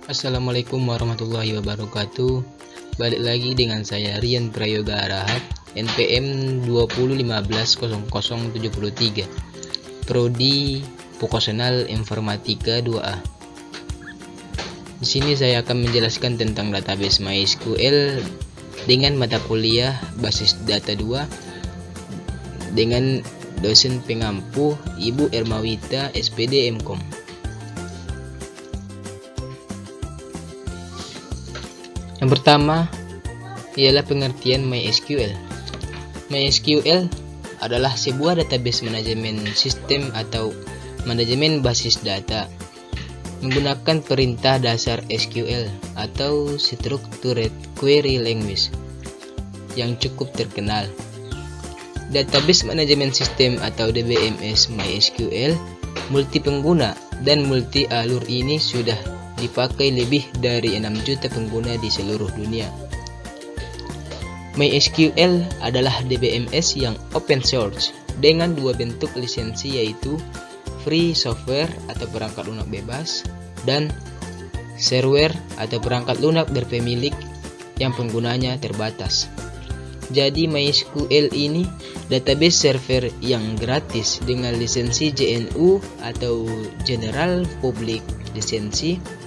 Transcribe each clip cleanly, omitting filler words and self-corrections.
Assalamualaikum warahmatullahi wabarakatuh. Balik lagi dengan saya Rian Prayoga Arahat, NPM 20150073, Prodi Vokasional Informatika 2A. Di sini saya akan menjelaskan tentang database MySQL dengan mata kuliah basis data 2 dengan dosen pengampu Ibu Ermawita SPD MKom. Yang pertama ialah pengertian MySQL. MySQL adalah sebuah database manajemen sistem atau manajemen basis data menggunakan perintah dasar SQL atau Structured Query Language yang cukup terkenal. Database manajemen sistem atau DBMS MySQL multi pengguna dan multi alur ini sudah dipakai lebih dari 6 juta pengguna di seluruh dunia. MySQL adalah DBMS yang open source dengan dua bentuk lisensi, yaitu free software atau perangkat lunak bebas dan shareware atau perangkat lunak berpemilik yang penggunanya terbatas. Jadi MySQL ini database server yang gratis dengan lisensi GNU atau General Public Lisensi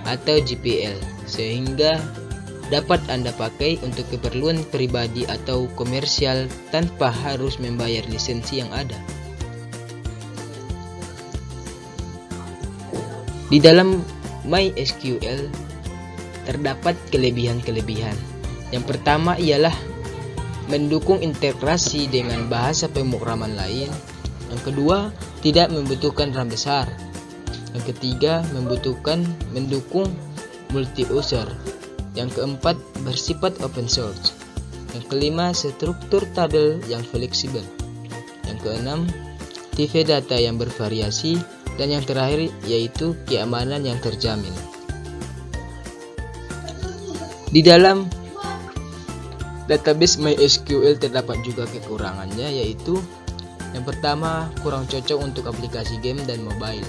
atau GPL, sehingga dapat Anda pakai untuk keperluan pribadi atau komersial tanpa harus membayar lisensi yang ada. Di dalam MySQL terdapat kelebihan-kelebihan. Yang pertama ialah mendukung integrasi dengan bahasa pemrograman lain. Yang kedua, tidak membutuhkan RAM besar. Yang ketiga, mendukung multi-user. Yang keempat, bersifat open source. Yang kelima, struktur tabel yang fleksibel. Yang keenam, tipe data yang bervariasi. Dan yang terakhir yaitu keamanan yang terjamin. Di dalam database MySQL terdapat juga kekurangannya, yaitu yang pertama, kurang cocok untuk aplikasi game dan mobile.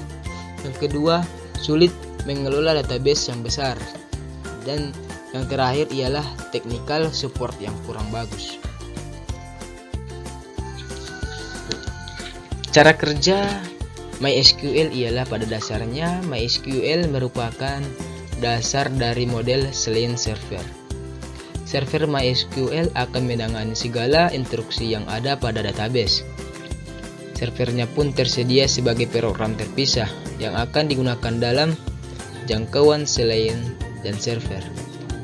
Yang kedua, sulit mengelola database yang besar. Dan yang terakhir ialah technical support yang kurang bagus. Cara kerja MySQL ialah pada dasarnya MySQL merupakan dasar dari model selain server. Server MySQL akan menangani segala instruksi yang ada pada database. Servernya pun tersedia sebagai program terpisah yang akan digunakan dalam jangkauan selain dan server,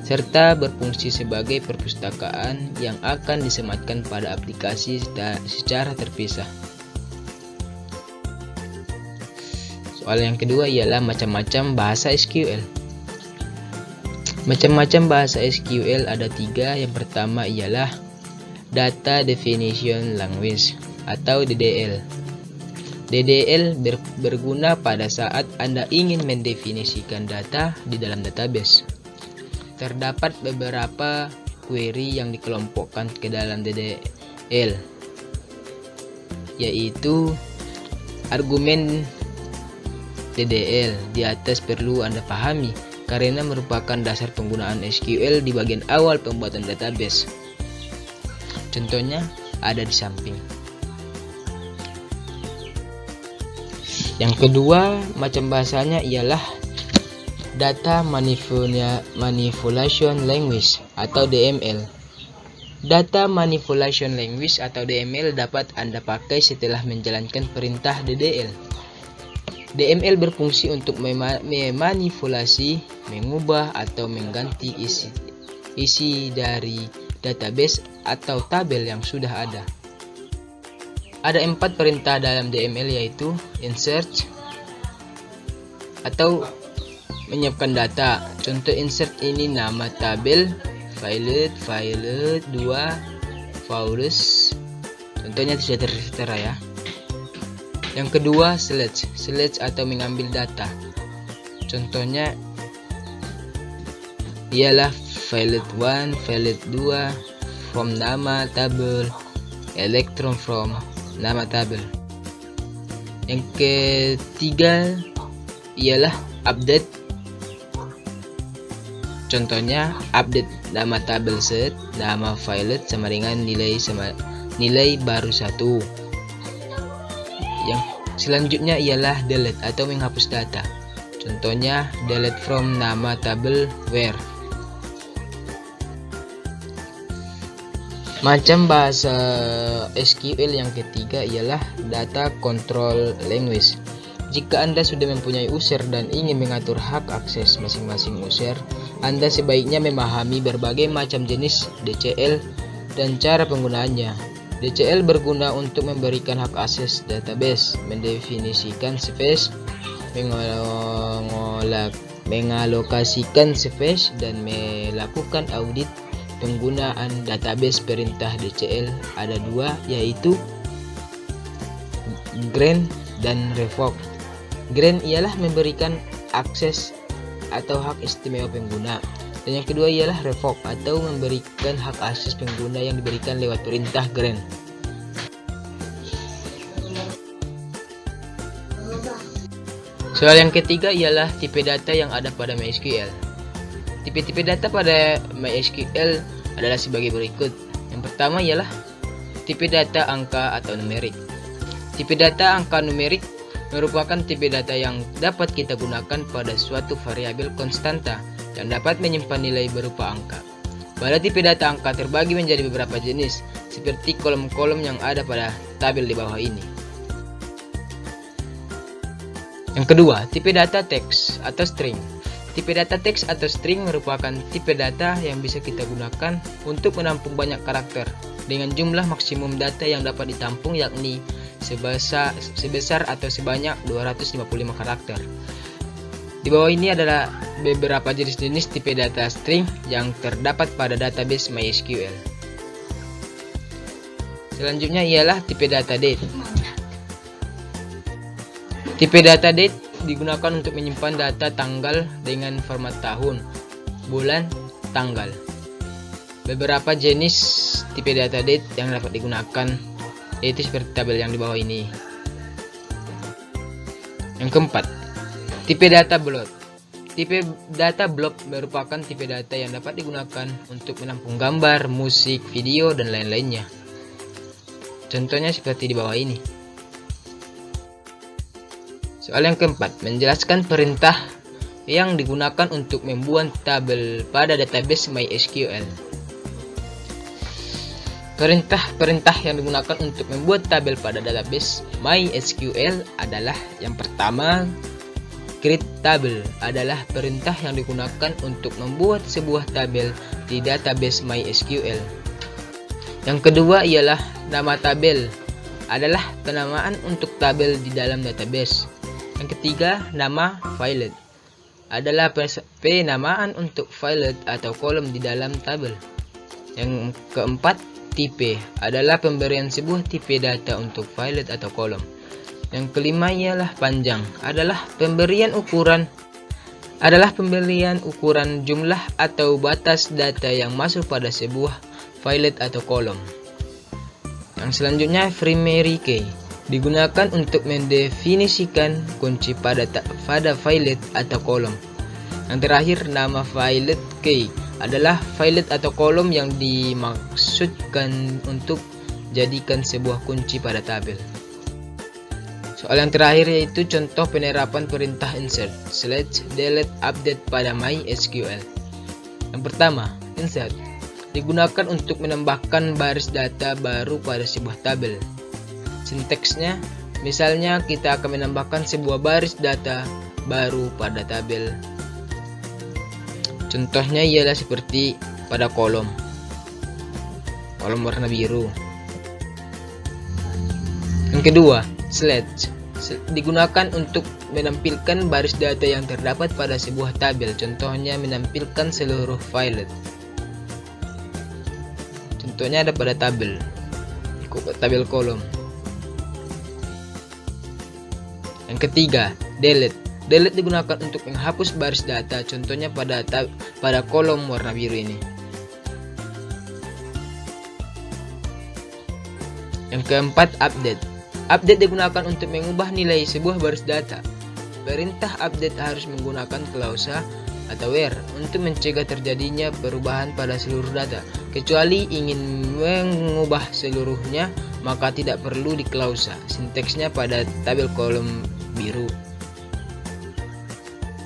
serta berfungsi sebagai perpustakaan yang akan disematkan pada aplikasi secara terpisah. Soal yang kedua ialah macam-macam bahasa SQL. Macam-macam bahasa SQL ada 3. Yang pertama ialah Data Definition Language atau DDL. DDL berguna pada saat Anda ingin mendefinisikan data di dalam database. Terdapat beberapa query yang dikelompokkan ke dalam DDL, yaitu argumen DDL di atas perlu Anda pahami karena merupakan dasar penggunaan SQL di bagian awal pembuatan database. Contohnya ada di samping. Yang kedua, macam bahasanya ialah Data Manipulation Language atau DML. Data Manipulation Language atau DML dapat Anda pakai setelah menjalankan perintah DDL. DML berfungsi untuk memanipulasi, mengubah atau mengganti isi dari database atau tabel yang sudah ada. Ada 4 perintah dalam DML, yaitu insert atau menyiapkan data. Contoh insert ini nama tabel, file 2, values. Contohnya sudah tertera ya. Yang kedua, select atau mengambil data. Contohnya ialah file 1, file 2, from nama tabel, electron from nama tabel. Yang ketiga ialah update Contohnya update nama tabel set, nama filelet sama dengan nilai baru 1. Yang selanjutnya ialah delete atau menghapus data. Contohnya delete from nama tabel where. Macam bahasa SQL yang ketiga ialah data control language. Jika Anda sudah mempunyai user dan ingin mengatur hak akses masing-masing user, Anda sebaiknya memahami berbagai macam jenis DCL dan cara penggunaannya. DCL berguna untuk memberikan hak akses database, mendefinisikan space, mengalokasikan space, dan melakukan audit penggunaan database. Perintah DCL ada 2, yaitu grant dan revoke. Grant ialah memberikan akses atau hak istimewa pengguna, dan yang kedua ialah revoke atau memberikan hak akses pengguna yang diberikan lewat perintah grant. Soal yang ketiga ialah tipe data yang ada pada MySQL. Tipe-tipe data pada MySQL adalah sebagai berikut. Yang pertama ialah tipe data angka atau numerik. Tipe data angka numerik merupakan tipe data yang dapat kita gunakan pada suatu variabel konstanta yang dapat menyimpan nilai berupa angka. Pada tipe data angka terbagi menjadi beberapa jenis, seperti kolom-kolom yang ada pada tabel di bawah ini. Yang kedua, tipe data teks atau string. Tipe data teks atau string merupakan tipe data yang bisa kita gunakan untuk menampung banyak karakter dengan jumlah maksimum data yang dapat ditampung, yakni sebesar atau sebanyak 255 karakter. Di bawah ini adalah beberapa jenis-jenis tipe data string yang terdapat pada database MySQL. Selanjutnya ialah tipe data date. Tipe data date digunakan untuk menyimpan data tanggal dengan format tahun, bulan, tanggal. Beberapa jenis tipe data date yang dapat digunakan yaitu seperti tabel yang di bawah ini. Yang keempat, tipe data block. Tipe data block merupakan tipe data yang dapat digunakan untuk menampung gambar, musik, video, dan lain-lainnya. Contohnya seperti di bawah ini. Soal yang keempat, menjelaskan perintah yang digunakan untuk membuat tabel pada database MySQL. Perintah-perintah yang digunakan untuk membuat tabel pada database MySQL adalah yang pertama, create table adalah perintah yang digunakan untuk membuat sebuah tabel di database MySQL. Yang kedua ialah nama tabel adalah penamaan untuk tabel di dalam database. Yang ketiga, nama filelet adalah penamaan untuk filelet atau kolom di dalam tabel. Yang keempat, tipe adalah pemberian sebuah tipe data untuk filelet atau kolom. Yang kelima ialah panjang adalah pemberian ukuran jumlah atau batas data yang masuk pada sebuah filelet atau kolom. Yang selanjutnya, primary key digunakan untuk mendefinisikan kunci pada filelet atau kolom. Yang terakhir, nama filelet key adalah filelet atau kolom yang dimaksudkan untuk jadikan sebuah kunci pada tabel. Soal yang terakhir yaitu contoh penerapan perintah insert, select, delete, update pada MySQL. Yang pertama, insert digunakan untuk menambahkan baris data baru pada sebuah tabel. Sinteksnya, misalnya kita akan menambahkan sebuah baris data baru pada tabel. Contohnya ialah seperti pada kolom warna biru. Yang kedua, select digunakan untuk menampilkan baris data yang terdapat pada sebuah tabel. Contohnya menampilkan seluruh filelet. Contohnya ada pada tabel kolom. Yang ketiga, delete digunakan untuk menghapus baris data. Contohnya pada kolom warna biru ini. Yang keempat, update digunakan untuk mengubah nilai sebuah baris data. Perintah update harus menggunakan klausa atau where untuk mencegah terjadinya perubahan pada seluruh data. Kecuali ingin mengubah seluruhnya, maka tidak perlu diklausa sintaksnya pada tabel kolom biru.